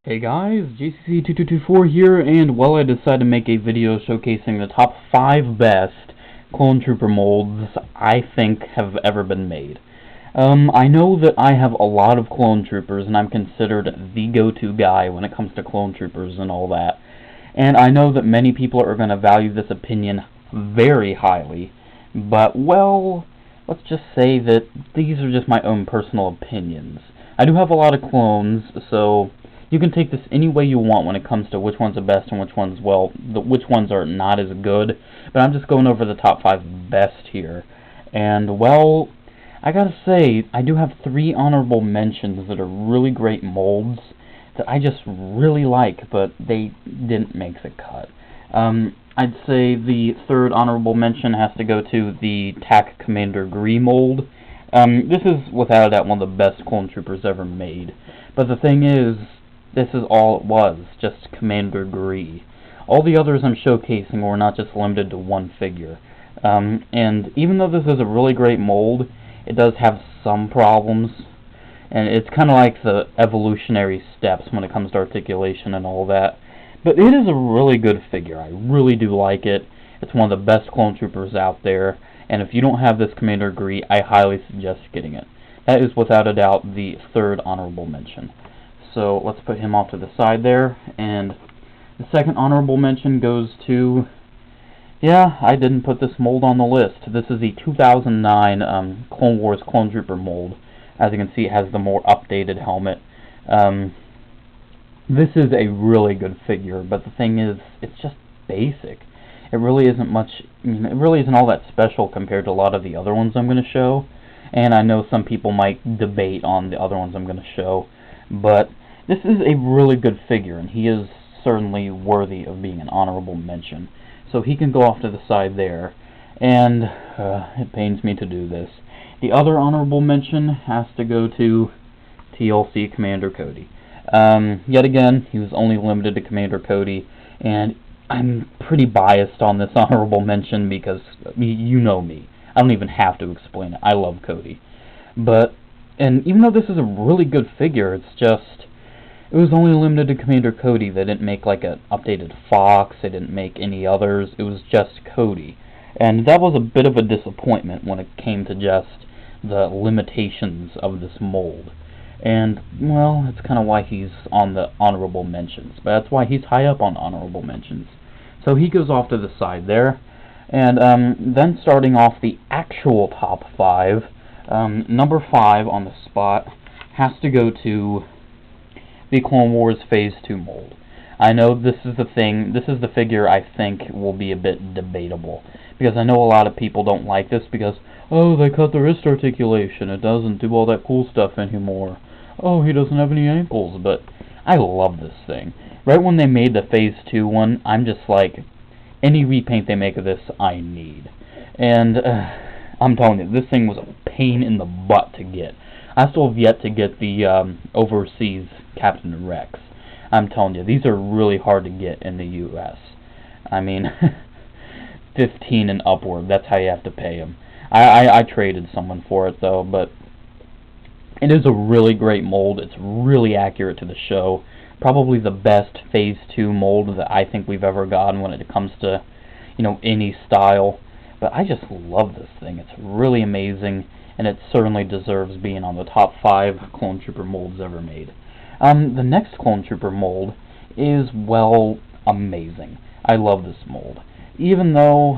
Hey guys, JCC2224 here, and I decided to make a video showcasing the top 5 best clone trooper molds I think have ever been made. I know that I have a lot of clone troopers, and I'm considered the go-to guy when it comes to clone troopers and all that. And I know that many people are going to value this opinion very highly, but, well, let's just say that these are just my own personal opinions. I do have a lot of clones, so you can take this any way you want when it comes to which ones are best and which ones, well, which ones are not as good. But I'm just going over the top 5 best here. And, well, I gotta say, I do have 3 honorable mentions that are really great molds that I just really like, but they didn't make the cut. I'd say the 3rd honorable mention has to go to the Tlc Commander Cody mold. This is, without a doubt, one of the best clone troopers ever made. But the thing is, this is all it was, just Commander Cody. All the others I'm showcasing were not just limited to one figure. And even though this is a really great mold, it does have some problems. And it's kind of like the evolutionary steps when it comes to articulation and all that. But it is a really good figure. I really do like it. It's one of the best clone troopers out there. And if you don't have this Commander Cody, I highly suggest getting it. That is without a doubt the 3rd honorable mention. So let's put him off to the side there. And the 2nd honorable mention goes to, yeah, I didn't put this mold on the list. This is the 2009 Clone Wars Clone Trooper mold. As you can see, it has the more updated helmet. This is a really good figure, but the thing is, it's just basic. It really isn't much, it really isn't all that special compared to a lot of the other ones I'm going to show. And I know some people might debate on the other ones I'm going to show, but this is a really good figure, and he is certainly worthy of being an honorable mention. So he can go off to the side there, and it pains me to do this. The other honorable mention has to go to Tlc Commander Cody. Yet again, he was only limited to Commander Cody, and I'm pretty biased on this honorable mention because, you know me. I don't even have to explain it. I love Cody. And even though this is a really good figure, it's just, it was only limited to Commander Cody. They didn't make like an updated Fox, they didn't make any others, it was just Cody. And that was a bit of a disappointment when it came to just the limitations of this mold. And, well, that's kind of why he's on the honorable mentions. But that's why he's high up on honorable mentions. So he goes off to the side there. And then starting off the actual top 5, number 5 on the spot has to go to the Clone Wars Phase 2 mold. I know this is the figure I think will be a bit debatable, because I know a lot of people don't like this because, oh, they cut the wrist articulation, it doesn't do all that cool stuff anymore. Oh, he doesn't have any ankles, but I love this thing. Right when they made the Phase 2 one, I'm just like, any repaint they make of this, I need. And I'm telling you, this thing was a pain in the butt to get. I still have yet to get the overseas Captain Rex. I'm telling you, these are really hard to get in the U.S. I mean, 15 and upward, that's how you have to pay them. I traded someone for it, though, but it is a really great mold. It's really accurate to the show. Probably the best Phase 2 mold that I think we've ever gotten when it comes to, any style. But I just love this thing. It's really amazing, and it certainly deserves being on the top 5 Clone Trooper molds ever made. The next Clone Trooper mold is, well, amazing. I love this mold. Even though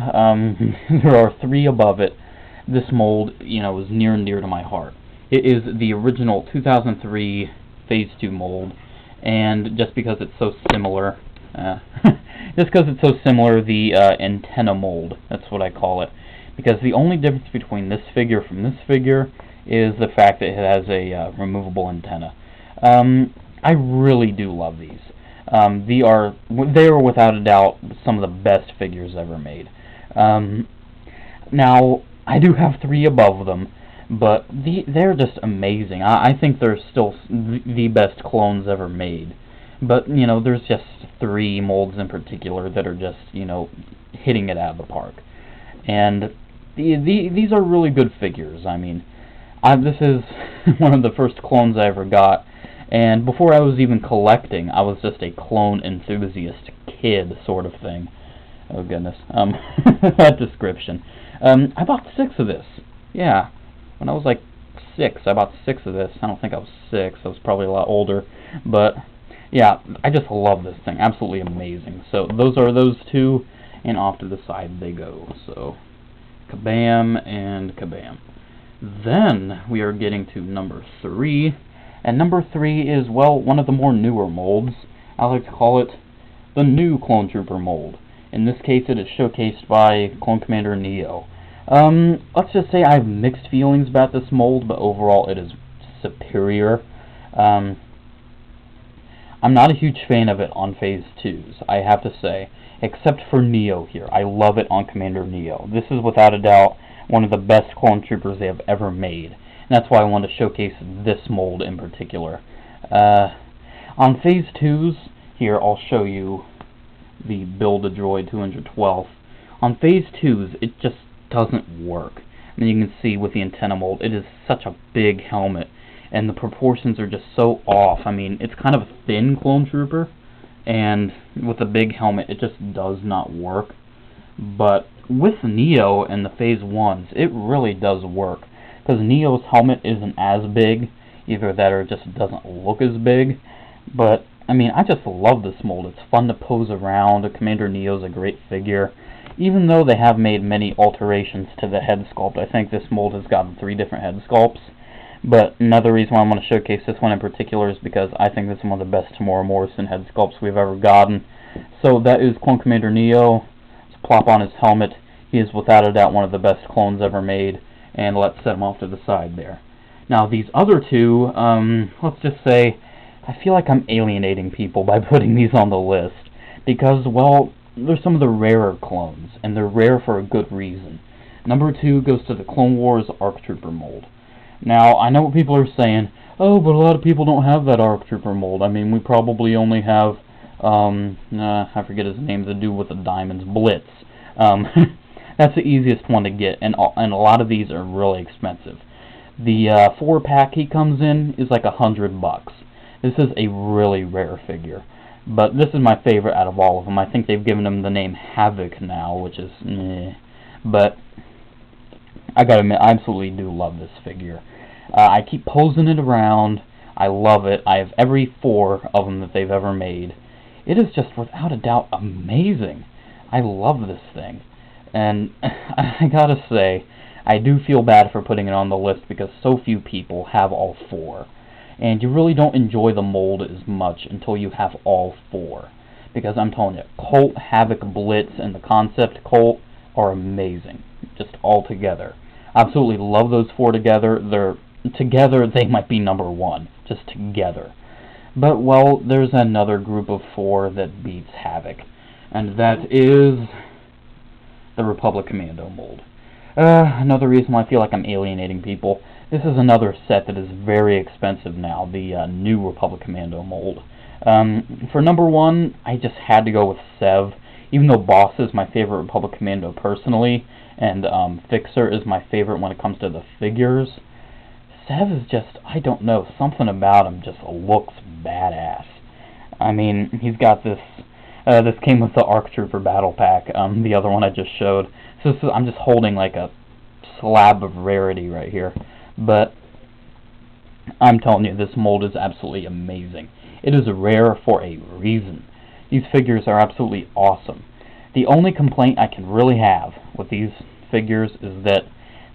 there are 3 above it, this mold, is near and dear to my heart. It is the original 2003 Phase 2 mold, and just because it's so similar, the antenna mold, that's what I call it. Because the only difference between this figure from this figure is the fact that it has a removable antenna. I really do love these. They are without a doubt some of the best figures ever made. Now, I do have 3 above them, but they're just amazing. I think they're still the best clones ever made. But, there's just 3 molds in particular that are just, hitting it out of the park. And these are really good figures. I mean, this is one of the first clones I ever got, And before I was even collecting, I was just a clone enthusiast kid sort of thing. Oh goodness, that description. I bought 6 of this. Yeah, when I was like 6, I bought 6 of this. I don't think I was 6, I was probably a lot older. But, yeah, I just love this thing. Absolutely amazing. So, those are those 2, and off to the side they go. So, kabam and kabam. Then, we are getting to number 3. And number 3 is, well, one of the more newer molds. I like to call it the new Clone Trooper mold. In this case, it is showcased by Clone Commander Neo. Let's just say I have mixed feelings about this mold, but overall it is superior. I'm not a huge fan of it on Phase 2s, I have to say, except for Neo here. I love it on Commander Neo. This is without a doubt one of the best clone troopers they have ever made. And that's why I wanted to showcase this mold in particular. On Phase 2s, here I'll show you the Build-A-Droid 212th. On Phase 2s, it just doesn't work. And you can see with the antenna mold, it is such a big helmet, and the proportions are just so off. I mean, it's kind of a thin clone trooper, and with a big helmet, it just does not work. But with Neo and the Phase 1s, it really does work, because Neo's helmet isn't as big, either that or it just doesn't look as big. But I mean, I just love this mold. It's fun to pose around. Commander Neo's a great figure. Even though they have made many alterations to the head sculpt, I think this mold has gotten 3 different head sculpts. But another reason why I want to showcase this one in particular is because I think this is one of the best Tamora Morrison head sculpts we've ever gotten. So that is Clone Commander Neo. Let's plop on his helmet. He is without a doubt one of the best clones ever made. And let's set him off to the side there. Now these other 2, let's just say, I feel like I'm alienating people by putting these on the list. Because, well, they're some of the rarer clones, and they're rare for a good reason. Number 2 goes to the Clone Wars ARC Trooper mold. Now, I know what people are saying, oh, but a lot of people don't have that ARC Trooper mold. I mean, we probably only have, I forget his name, the dude with the diamonds, Blitz. That's the easiest one to get, and a lot of these are really expensive. The 4-pack he comes in is like $100. This is a really rare figure. But this is my favorite out of all of them. I think they've given him the name Havoc now, which is But I gotta admit, I absolutely do love this figure. I keep posing it around. I love it. I have every 4 of them that they've ever made. It is just without a doubt amazing. I love this thing. And I gotta say, I do feel bad for putting it on the list because so few people have all 4. And you really don't enjoy the mold as much until you have all 4. Because I'm telling you, Colt, Havoc, Blitz, and the Concept Colt are amazing. Just all together. I absolutely love those 4 together. Together, they might be number 1. Just together. But, well, there's another group of 4 that beats Havoc. And that is the Republic Commando mold. Another reason why I feel like I'm alienating people. This is another set that is very expensive now, the new Republic Commando mold. For number 1, I just had to go with Sev. Even though Boss is my favorite Republic Commando personally, and Fixer is my favorite when it comes to the figures, Sev is just, I don't know, something about him just looks badass. I mean, he's got this, this came with the ARC Trooper Battle Pack, the other one I just showed. So I'm just holding like a slab of rarity right here. But I'm telling you, this mold is absolutely amazing. It is rare for a reason. These figures are absolutely awesome. The only complaint I can really have with these figures is that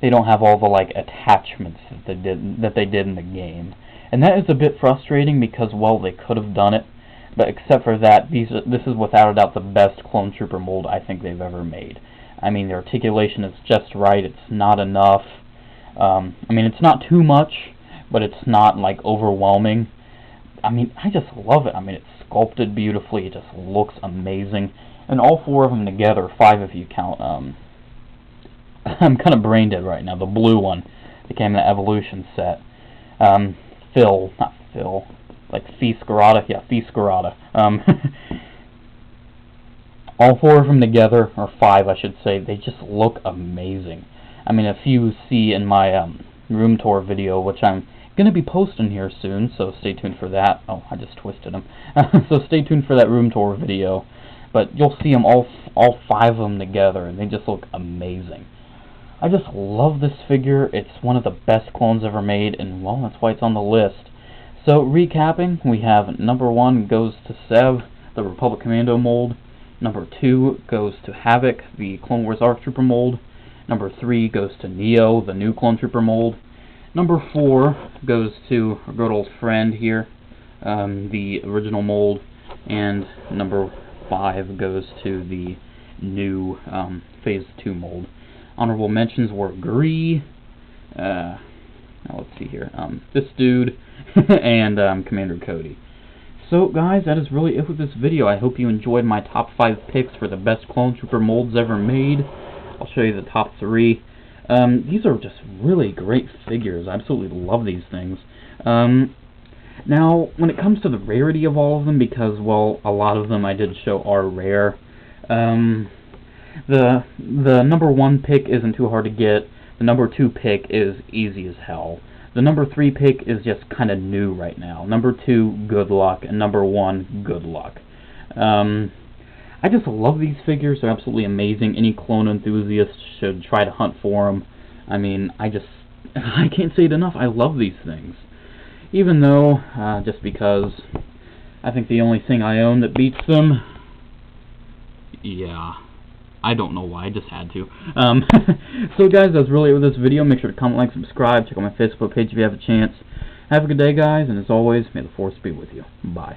they don't have all the like attachments that they did in the game. And that is a bit frustrating because, well, they could have done it. But except for that, this is without a doubt the best Clone Trooper mold I think they've ever made. I mean, the articulation is just right. It's not enough. I mean, it's not too much, but it's not, like, overwhelming. I mean, I just love it. I mean, it's sculpted beautifully. It just looks amazing. And all 4 of them together, 5 if you count, I'm kind of brain dead right now. The blue one became the Evolution set. Fiscarata. Yeah, Fiscarata. All 4 of them together, or 5 I should say, they just look amazing. I mean, if you see in my room tour video, which I'm Going to be posting here soon, so stay tuned for that. Oh, I just twisted him. So stay tuned for that room tour video. But you'll see them all 5 of them together, and they just look amazing. I just love this figure. It's one of the best clones ever made, and well, that's why it's on the list. So recapping, we have number 1 goes to Sev, the Republic Commando mold. Number 2 goes to Havoc, the Clone Wars ARC Trooper mold. Number 3 goes to Neo, the new Clone Trooper mold. Number 4 goes to our good old friend here, the original mold. And number 5 goes to the new Phase 2 mold. Honorable mentions were Gree, now let's see here, this dude, and Commander Cody. So guys, that is really it with this video. I hope you enjoyed my top 5 picks for the best Clone Trooper molds ever made. I'll show you the top 3. These are just really great figures. I absolutely love these things. Now, when it comes to the rarity of all of them, because, well, a lot of them I did show are rare, the number 1 pick isn't too hard to get. The number 2 pick is easy as hell. The number 3 pick is just kind of new right now. Number 2, good luck, and number 1, good luck. I just love these figures. They're absolutely amazing. Any clone enthusiast should try to hunt for them. I mean, I can't say it enough. I love these things. Even though, just because I think the only thing I own that beats them, yeah, I don't know why, I just had to. So guys, that's really it with this video. Make sure to comment, like, subscribe. Check out my Facebook page if you have a chance. Have a good day, guys, and as always, may the Force be with you. Bye.